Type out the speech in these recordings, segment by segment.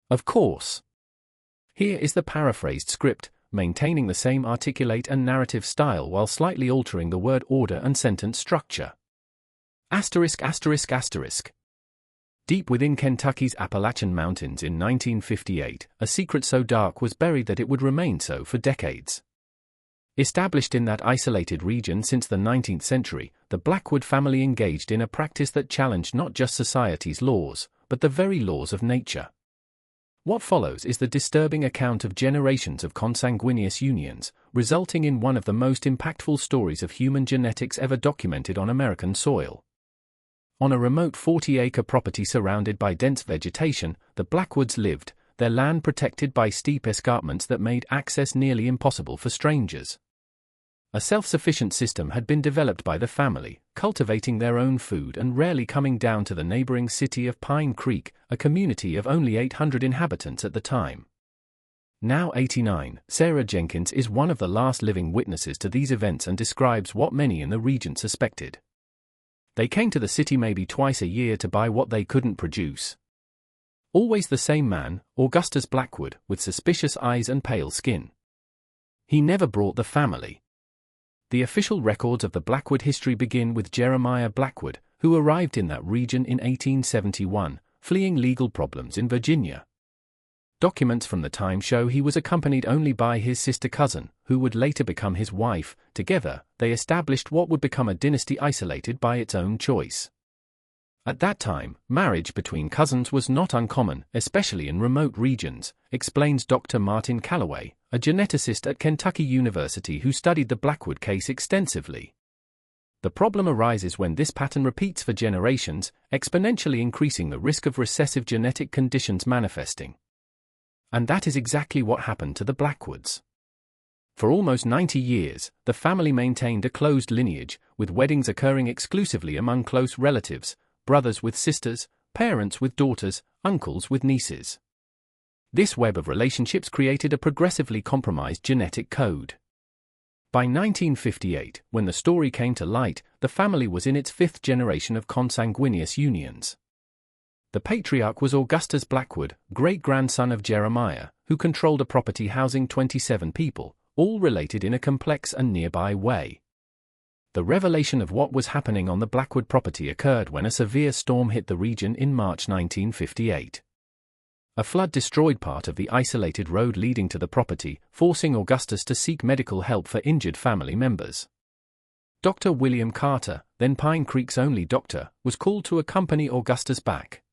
Of course. Here is the paraphrased script, maintaining the same articulate and narrative style while slightly altering the word order and sentence structure. Asterisk asterisk asterisk. Deep within Kentucky's Appalachian Mountains in 1958, a secret so dark was buried that it would remain so for decades. Established in that isolated region since the 19th century, the Blackwood family engaged in a practice that challenged not just society's laws, but the very laws of nature. What follows is the disturbing account of generations of consanguineous unions, resulting in one of the most impactful stories of human genetics ever documented on American soil. On a remote 40-acre property surrounded by dense vegetation, the Blackwoods lived, their land protected by steep escarpments that made access nearly impossible for strangers. A self-sufficient system had been developed by the family, cultivating their own food and rarely coming down to the neighboring city of Pine Creek, a community of only 800 inhabitants at the time. Now 89, Sarah Jenkins is one of the last living witnesses to these events and describes what many in the region suspected. They came to the city maybe twice a year to buy what they couldn't produce. Always the same man, Augustus Blackwood, with suspicious eyes and pale skin. He never brought the family. The official records of the Blackwood history begin with Jeremiah Blackwood, who arrived in that region in 1871, fleeing legal problems in Virginia. Documents from the time show he was accompanied only by his sister cousin, who would later become his wife. Together, they established what would become a dynasty isolated by its own choice. At that time, marriage between cousins was not uncommon, especially in remote regions, explains Dr. Martin Calloway, a geneticist at Kentucky University who studied the Blackwood case extensively. The problem arises when this pattern repeats for generations, exponentially increasing the risk of recessive genetic conditions manifesting. And that is exactly what happened to the Blackwoods. For almost 90 years, the family maintained a closed lineage, with weddings occurring exclusively among close relatives, brothers with sisters, parents with daughters, uncles with nieces. This web of relationships created a progressively compromised genetic code. By 1958, when the story came to light, the family was in its fifth generation of consanguineous unions. The patriarch was Augustus Blackwood, great-grandson of Jeremiah, who controlled a property housing 27 people, all related in a complex and nearby way. The revelation of what was happening on the Blackwood property occurred when a severe storm hit the region in March 1958. A flood destroyed part of the isolated road leading to the property, forcing Augustus to seek medical help for injured family members. Dr. William Carter, then Pine Creek's only doctor, was called to accompany Augustus back.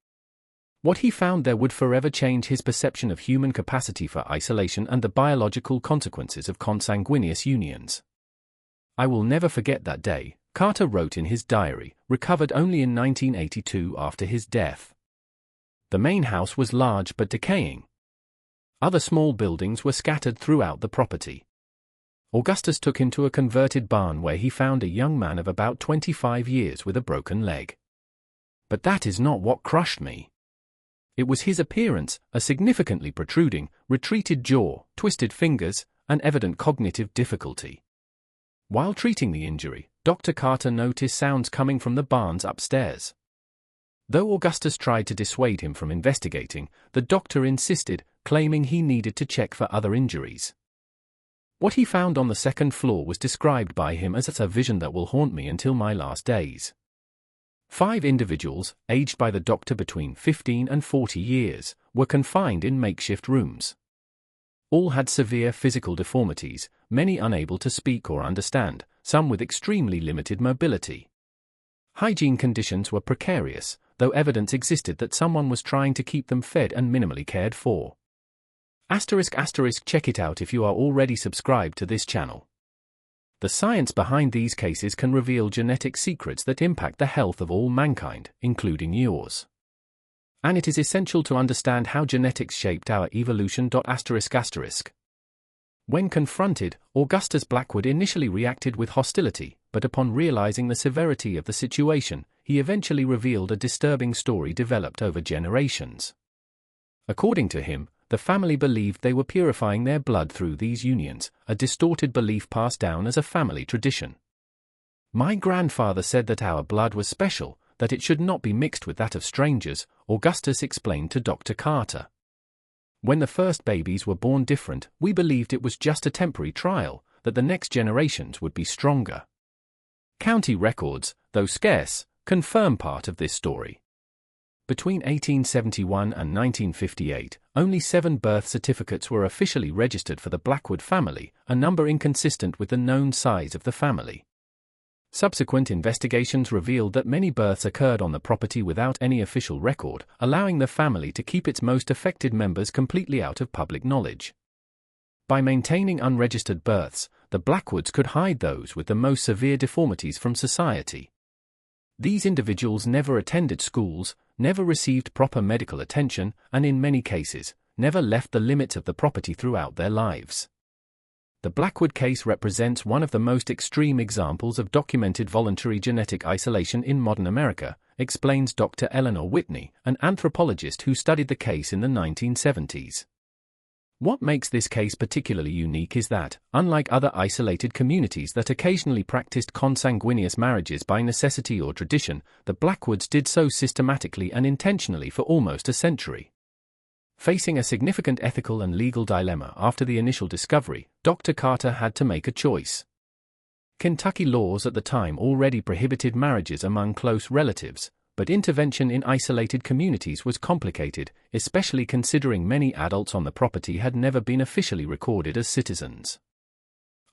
What he found there would forever change his perception of human capacity for isolation and the biological consequences of consanguineous unions. "I will never forget that day," Carter wrote in his diary, recovered only in 1982 after his death. The main house was large but decaying. Other small buildings were scattered throughout the property. Augustus took him to a converted barn where he found a young man of about 25 years with a broken leg. But that is not what crushed me. It was his appearance, a significantly protruding, retreated jaw, twisted fingers, and evident cognitive difficulty. While treating the injury, Dr. Carter noticed sounds coming from the barns upstairs. Though Augustus tried to dissuade him from investigating, the doctor insisted, claiming he needed to check for other injuries. What he found on the second floor was described by him as a vision that will haunt me until my last days. 5 individuals, aged by the doctor between 15 and 40 years, were confined in makeshift rooms. All had severe physical deformities, many unable to speak or understand, some with extremely limited mobility. Hygiene conditions were precarious, though evidence existed that someone was trying to keep them fed and minimally cared for. Check it out if you are already subscribed to this channel. The science behind these cases can reveal genetic secrets that impact the health of all mankind, including yours. And it is essential to understand how genetics shaped our evolution. When confronted, Augustus Blackwood initially reacted with hostility, but upon realizing the severity of the situation, he eventually revealed a disturbing story developed over generations. According to him, the family believed they were purifying their blood through these unions, a distorted belief passed down as a family tradition. "My grandfather said that our blood was special, that it should not be mixed with that of strangers," Augustus explained to Dr. Carter. When the first babies were born different, we believed it was just a temporary trial, that the next generations would be stronger. County records, though scarce, confirm part of this story. Between 1871 and 1958, only 7 birth certificates were officially registered for the Blackwood family, a number inconsistent with the known size of the family. Subsequent investigations revealed that many births occurred on the property without any official record, allowing the family to keep its most affected members completely out of public knowledge. By maintaining unregistered births, the Blackwoods could hide those with the most severe deformities from society. These individuals never attended schools, never received proper medical attention, and in many cases, never left the limits of the property throughout their lives. The Blackwood case represents one of the most extreme examples of documented voluntary genetic isolation in modern America, explains Dr. Eleanor Whitney, an anthropologist who studied the case in the 1970s. What makes this case particularly unique is that, unlike other isolated communities that occasionally practiced consanguineous marriages by necessity or tradition, the Blackwoods did so systematically and intentionally for almost a century. Facing a significant ethical and legal dilemma after the initial discovery, Dr. Carter had to make a choice. Kentucky laws at the time already prohibited marriages among close relatives, but intervention in isolated communities was complicated, especially considering many adults on the property had never been officially recorded as citizens.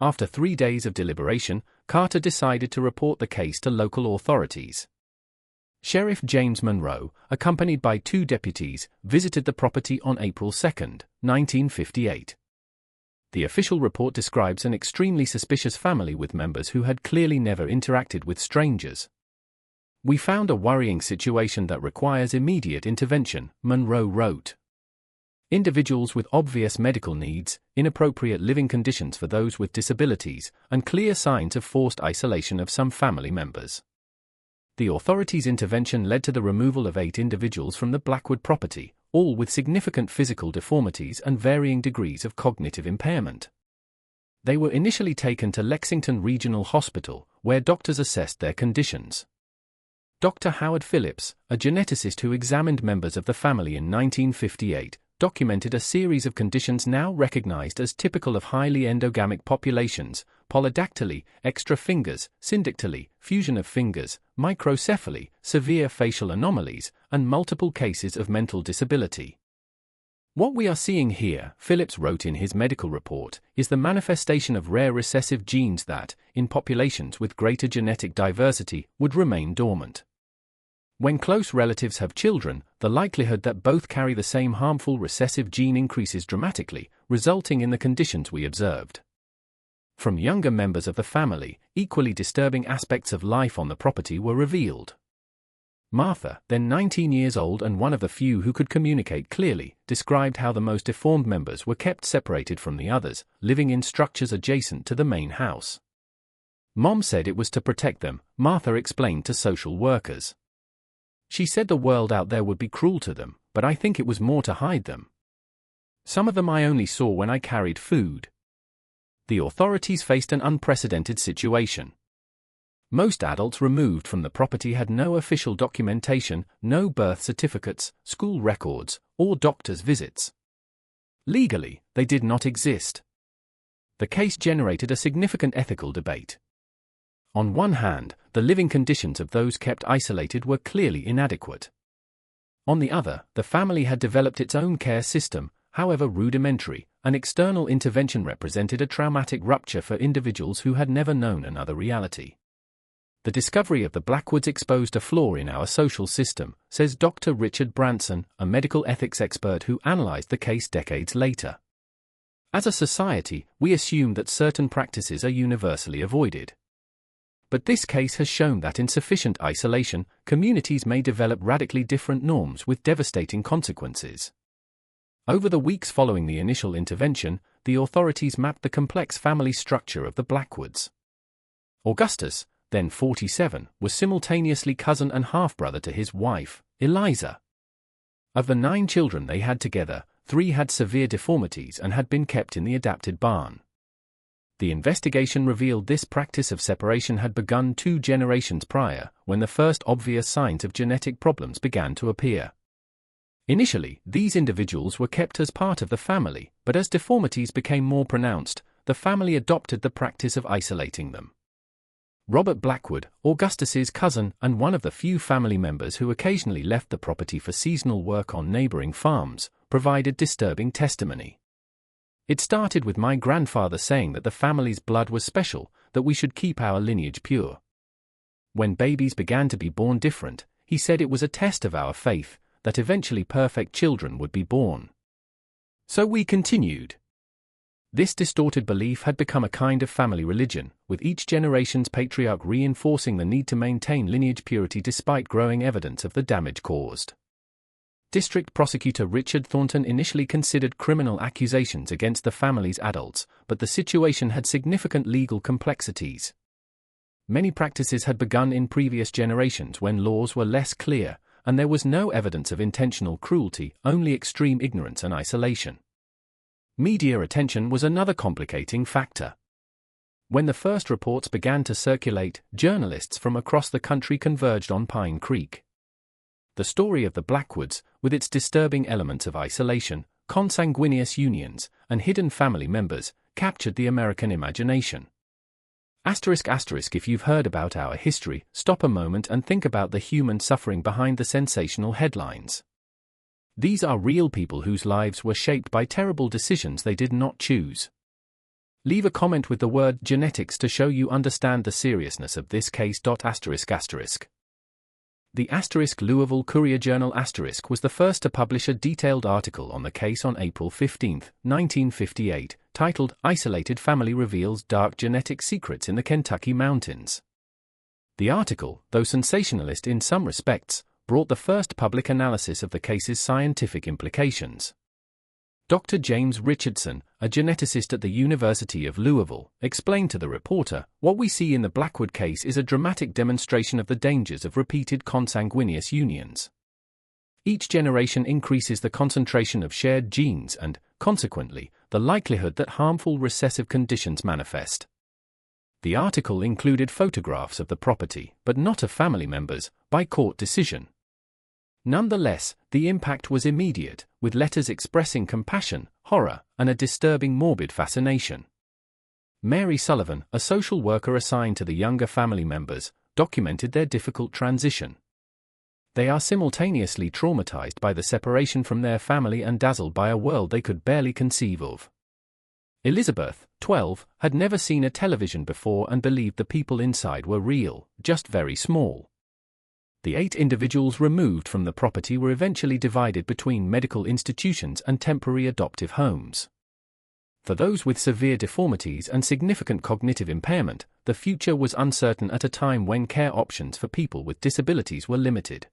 After 3 days of deliberation, Carter decided to report the case to local authorities. Sheriff James Monroe, accompanied by 2 deputies, visited the property on April 2, 1958. The official report describes an extremely suspicious family with members who had clearly never interacted with strangers. "We found a worrying situation that requires immediate intervention," Monroe wrote. Individuals with obvious medical needs, inappropriate living conditions for those with disabilities, and clear signs of forced isolation of some family members. The authorities' intervention led to the removal of 8 individuals from the Blackwood property, all with significant physical deformities and varying degrees of cognitive impairment. They were initially taken to Lexington Regional Hospital, where doctors assessed their conditions. Dr. Howard Phillips, a geneticist who examined members of the family in 1958, documented a series of conditions now recognized as typical of highly endogamic populations: polydactyly, extra fingers, syndactyly, fusion of fingers, microcephaly, severe facial anomalies, and multiple cases of mental disability. "What we are seeing here," Phillips wrote in his medical report, "is the manifestation of rare recessive genes that, in populations with greater genetic diversity, would remain dormant. When close relatives have children, the likelihood that both carry the same harmful recessive gene increases dramatically, resulting in the conditions we observed. From younger members of the family, equally disturbing aspects of life on the property were revealed. Martha, then 19 years old and one of the few who could communicate clearly, described how the most deformed members were kept separated from the others, living in structures adjacent to the main house. Mom said it was to protect them, Martha explained to social workers. She said the world out there would be cruel to them, but I think it was more to hide them. Some of them I only saw when I carried food." The authorities faced an unprecedented situation. Most adults removed from the property had no official documentation, no birth certificates, school records, or doctor's visits. Legally, they did not exist. The case generated a significant ethical debate. On one hand, the living conditions of those kept isolated were clearly inadequate. On the other, the family had developed its own care system, however rudimentary. An external intervention represented a traumatic rupture for individuals who had never known another reality. "The discovery of the Blackwoods exposed a flaw in our social system," says Dr. Richard Branson, a medical ethics expert who analyzed the case decades later. "As a society, we assume that certain practices are universally avoided. But this case has shown that in sufficient isolation, communities may develop radically different norms with devastating consequences." Over the weeks following the initial intervention, the authorities mapped the complex family structure of the Blackwoods. Augustus, then 47, was simultaneously cousin and half-brother to his wife, Eliza. Of the 9 children they had together, 3 had severe deformities and had been kept in the adapted barn. The investigation revealed this practice of separation had begun 2 generations prior, when the first obvious signs of genetic problems began to appear. Initially, these individuals were kept as part of the family, but as deformities became more pronounced, the family adopted the practice of isolating them. Robert Blackwood, Augustus's cousin and one of the few family members who occasionally left the property for seasonal work on neighboring farms, provided disturbing testimony. It started with my grandfather saying that the family's blood was special, that we should keep our lineage pure. When babies began to be born different, he said it was a test of our faith, that eventually perfect children would be born. So we continued. This distorted belief had become a kind of family religion, with each generation's patriarch reinforcing the need to maintain lineage purity despite growing evidence of the damage caused. District Prosecutor Richard Thornton initially considered criminal accusations against the family's adults, but the situation had significant legal complexities. Many practices had begun in previous generations when laws were less clear, and there was no evidence of intentional cruelty, only extreme ignorance and isolation. Media attention was another complicating factor. When the first reports began to circulate, journalists from across the country converged on Pine Creek. The story of the Blackwoods, with its disturbing elements of isolation, consanguineous unions, and hidden family members, captured the American imagination. If you've heard about our history, stop a moment and think about the human suffering behind the sensational headlines. These are real people whose lives were shaped by terrible decisions they did not choose. Leave a comment with the word genetics to show you understand the seriousness of this case. The Louisville Courier-Journal was the first to publish a detailed article on the case on April 15, 1958, titled "Isolated Family Reveals Dark Genetic Secrets in the Kentucky Mountains." The article, though sensationalist in some respects, brought the first public analysis of the case's scientific implications. Dr. James Richardson, a geneticist at the University of Louisville, explained to the reporter, "What we see in the Blackwood case is a dramatic demonstration of the dangers of repeated consanguineous unions. Each generation increases the concentration of shared genes and, consequently, the likelihood that harmful recessive conditions manifest." The article included photographs of the property, but not of family members, by court decision. Nonetheless, the impact was immediate, with letters expressing compassion, horror, and a disturbing morbid fascination. Mary Sullivan, a social worker assigned to the younger family members, documented their difficult transition. They are simultaneously traumatized by the separation from their family and dazzled by a world they could barely conceive of. Elizabeth, 12, had never seen a television before and believed the people inside were real, just very small. The 8 individuals removed from the property were eventually divided between medical institutions and temporary adoptive homes. For those with severe deformities and significant cognitive impairment, the future was uncertain at a time when care options for people with disabilities were limited.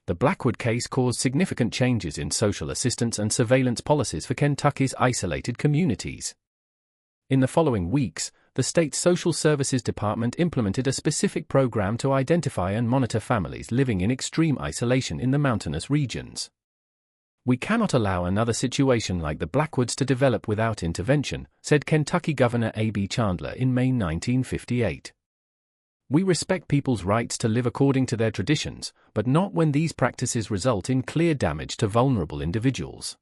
The Blackwood case caused significant changes in social assistance and surveillance policies for Kentucky's isolated communities. In the following weeks, the state's Social Services Department implemented a specific program to identify and monitor families living in extreme isolation in the mountainous regions. "We cannot allow another situation like the Blackwoods to develop without intervention," said Kentucky Governor A.B. Chandler in May 1958. "We respect people's rights to live according to their traditions, but not when these practices result in clear damage to vulnerable individuals."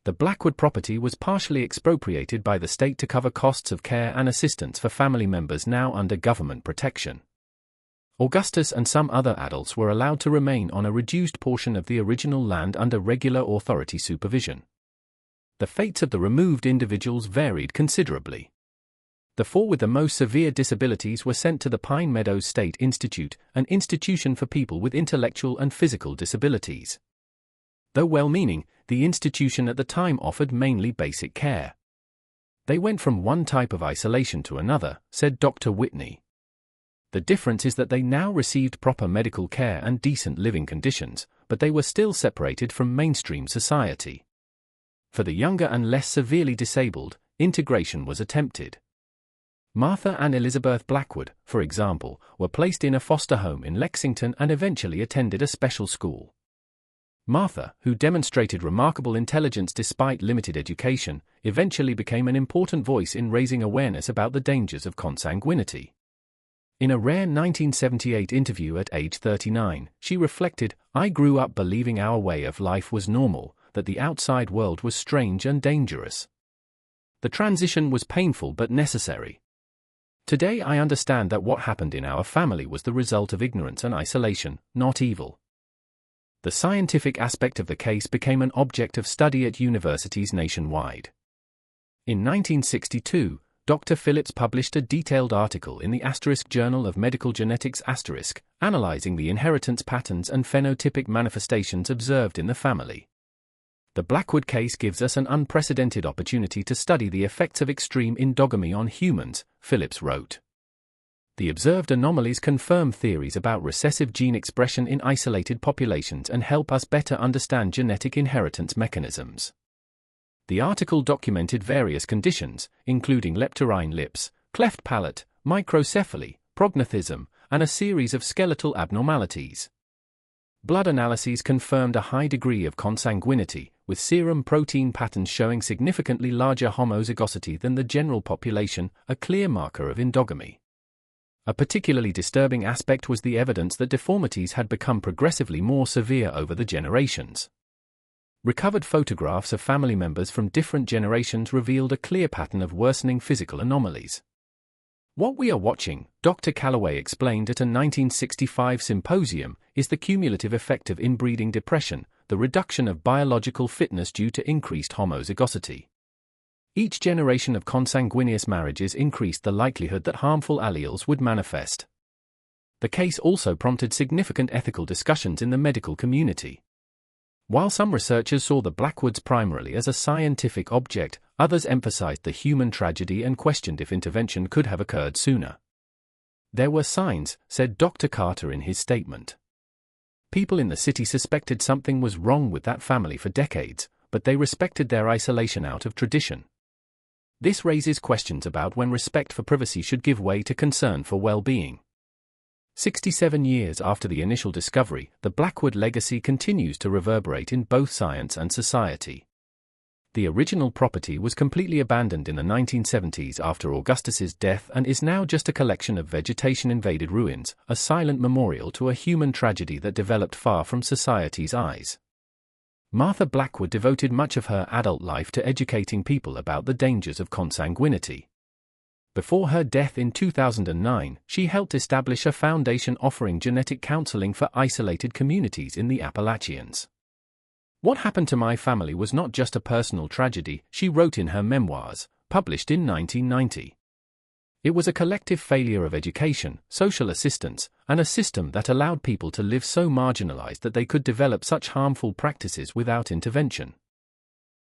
The Blackwood property was partially expropriated by the state to cover costs of care and assistance for family members now under government protection. Augustus and some other adults were allowed to remain on a reduced portion of the original land under regular authority supervision. The fates of the removed individuals varied considerably. The 4 with the most severe disabilities were sent to the Pine Meadows State Institute, an institution for people with intellectual and physical disabilities. Though well-meaning, the institution at the time offered mainly basic care. "They went from one type of isolation to another," said Dr. Whitney. "The difference is that they now received proper medical care and decent living conditions, but they were still separated from mainstream society. For the younger and less severely disabled, integration was attempted. Martha and Elizabeth Blackwood, for example, were placed in a foster home in Lexington and eventually attended a special school. Martha, who demonstrated remarkable intelligence despite limited education, eventually became an important voice in raising awareness about the dangers of consanguinity. In a rare 1978 interview at age 39, she reflected, "I grew up believing our way of life was normal, that the outside world was strange and dangerous. The transition was painful but necessary. Today I understand that what happened in our family was the result of ignorance and isolation, not evil." The scientific aspect of the case became an object of study at universities nationwide. In 1962, Dr. Phillips published a detailed article in the Journal of Medical Genetics analyzing the inheritance patterns and phenotypic manifestations observed in the family. The Blackwood case gives us an unprecedented opportunity to study the effects of extreme endogamy on humans, Phillips wrote. The observed anomalies confirm theories about recessive gene expression in isolated populations and help us better understand genetic inheritance mechanisms. The article documented various conditions, including leptorine lips, cleft palate, microcephaly, prognathism, and a series of skeletal abnormalities. Blood analyses confirmed a high degree of consanguinity, with serum protein patterns showing significantly larger homozygosity than the general population, a clear marker of endogamy. A particularly disturbing aspect was the evidence that deformities had become progressively more severe over the generations. Recovered photographs of family members from different generations revealed a clear pattern of worsening physical anomalies. "What we are watching," Dr. Calloway explained at a 1965 symposium, "is the cumulative effect of inbreeding depression, the reduction of biological fitness due to increased homozygosity. Each generation of consanguineous marriages increased the likelihood that harmful alleles would manifest." The case also prompted significant ethical discussions in the medical community. While some researchers saw the Blackwoods primarily as a scientific object, others emphasized the human tragedy and questioned if intervention could have occurred sooner. "There were signs," said Dr. Carter in his statement. "People in the city suspected something was wrong with that family for decades, but they respected their isolation out of tradition. This raises questions about when respect for privacy should give way to concern for well-being." 67 years after the initial discovery, the Blackwood legacy continues to reverberate in both science and society. The original property was completely abandoned in the 1970s after Augustus's death and is now just a collection of vegetation-invaded ruins, a silent memorial to a human tragedy that developed far from society's eyes. Martha Blackwood devoted much of her adult life to educating people about the dangers of consanguinity. Before her death in 2009, she helped establish a foundation offering genetic counseling for isolated communities in the Appalachians. "What happened to my family was not just a personal tragedy," she wrote in her memoirs, published in 1990. "It was a collective failure of education, social assistance, and a system that allowed people to live so marginalized that they could develop such harmful practices without intervention."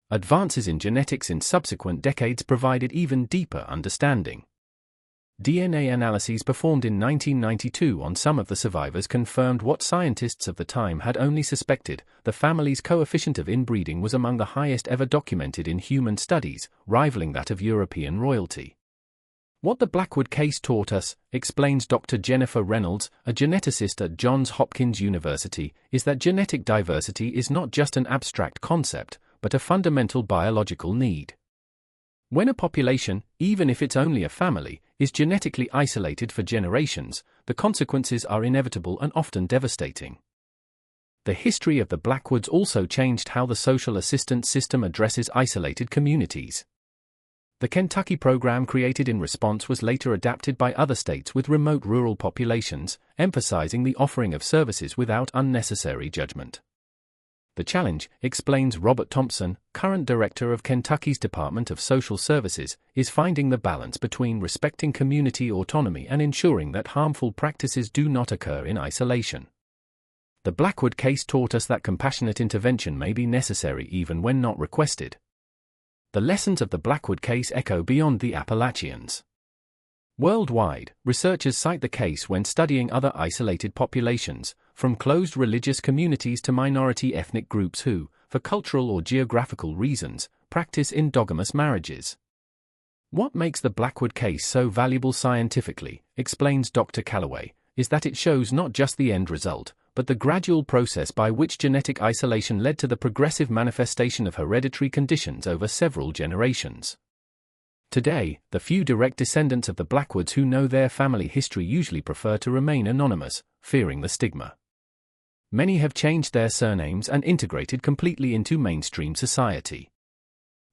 Advances in genetics in subsequent decades provided even deeper understanding. DNA analyses performed in 1992 on some of the survivors confirmed what scientists of the time had only suspected: the family's coefficient of inbreeding was among the highest ever documented in human studies, rivaling that of European royalty. "What the Blackwood case taught us," explains Dr. Jennifer Reynolds, a geneticist at Johns Hopkins University, "is that genetic diversity is not just an abstract concept, but a fundamental biological need. When a population, even if it's only a family, is genetically isolated for generations, the consequences are inevitable and often devastating." The history of the Blackwoods also changed how the social assistance system addresses isolated communities. The Kentucky program created in response was later adapted by other states with remote rural populations, emphasizing the offering of services without unnecessary judgment. "The challenge," explains Robert Thompson, current director of Kentucky's Department of Social Services, "is finding the balance between respecting community autonomy and ensuring that harmful practices do not occur in isolation." The Blackwood case taught us that compassionate intervention may be necessary even when not requested. The lessons of the Blackwood case echo beyond the Appalachians. Worldwide, researchers cite the case when studying other isolated populations, from closed religious communities to minority ethnic groups who, for cultural or geographical reasons, practice endogamous marriages. "What makes the Blackwood case so valuable scientifically," explains Dr. Calloway, "is that it shows not just the end result, but the gradual process by which genetic isolation led to the progressive manifestation of hereditary conditions over several generations. Today, the few direct descendants of the Blackwoods who know their family history usually prefer to remain anonymous, fearing the stigma. Many have changed their surnames and integrated completely into mainstream society.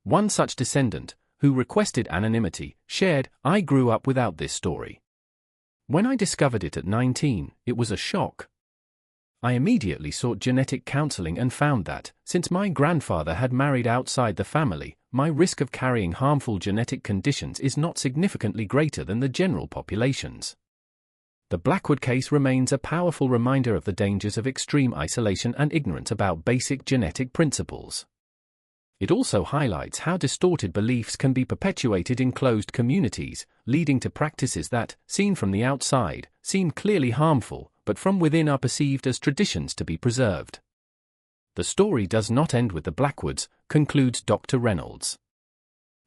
One such descendant, who requested anonymity, shared, "I grew up without this story. When I discovered it at 19, it was a shock. I immediately sought genetic counseling and found that, since my grandfather had married outside the family, my risk of carrying harmful genetic conditions is not significantly greater than the general population's." The Blackwood case remains a powerful reminder of the dangers of extreme isolation and ignorance about basic genetic principles. It also highlights how distorted beliefs can be perpetuated in closed communities, leading to practices that, seen from the outside, seem clearly harmful, but from within are perceived as traditions to be preserved. The story does not end with the Blackwoods, concludes Dr. Reynolds.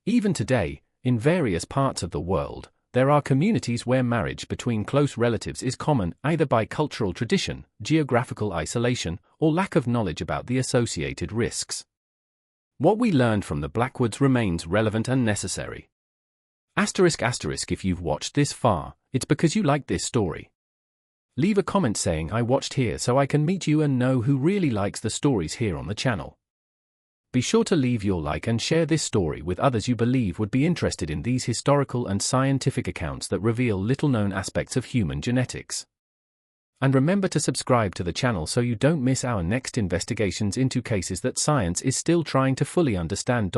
Even today, in various parts of the world, there are communities where marriage between close relatives is common, either by cultural tradition, geographical isolation, or lack of knowledge about the associated risks. What we learned from the Blackwoods remains relevant and necessary. **** If you've watched this far, it's because you like this story. Leave a comment saying I watched here so I can meet you and know who really likes the stories here on the channel. Be sure to leave your like and share this story with others you believe would be interested in these historical and scientific accounts that reveal little-known aspects of human genetics. And remember to subscribe to the channel so you don't miss our next investigations into cases that science is still trying to fully understand. ***.